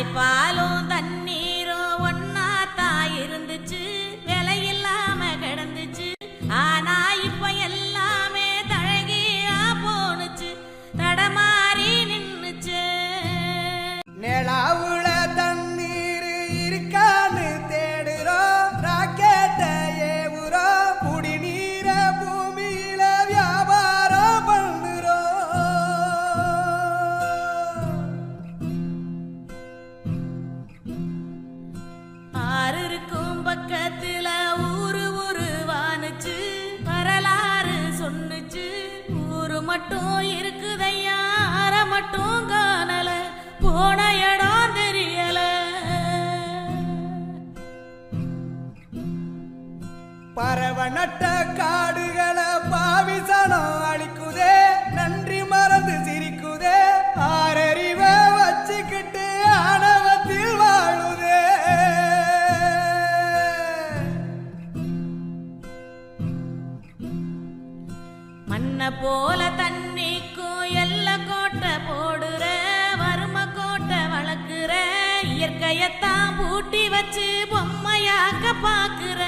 தாய்ப்பாலும் தண்ணீரும் ஒன்னாத்தான் இருந்துச்சு, விலையில்லாம கிடந்துச்சு. ஆனா இப்ப எல்லாமே தழகியா போனுச்சு, தடமாறி நின்னுச்சு. நிலாவுல தண்ணீர் இருக்கான்னு தேடுறோம், ராக்கெட்ட ஏவுறோம், குடிநீர பூமியில வியாபாரம் பண்ணுறோம். ஆறு இருக்கும் பக்கத்துல ஊரு வானுச்சு, வரலாறு சொன்னுச்சு. ஊரு மட்டும் இருக்குதையா, ஆற மட்டும் காணல, போன இடம் தெரியல. பறவை நட்ட காடுகளை பாவிசனம் அழிக்குதே, நன்றி மறந்து சிரிக்குதே, ஆறறிவ வச்சுக்கிட்டு ஆணவத்தில் வாழுதே. மண்ண போல தண்ணிக்கும் எல்ல கோட்டை போடுற, வறும கோட்டை வளர்க்குற, இயற்கையத்தான் பூட்டி வச்சு பொம்மையாக்க பாக்குற.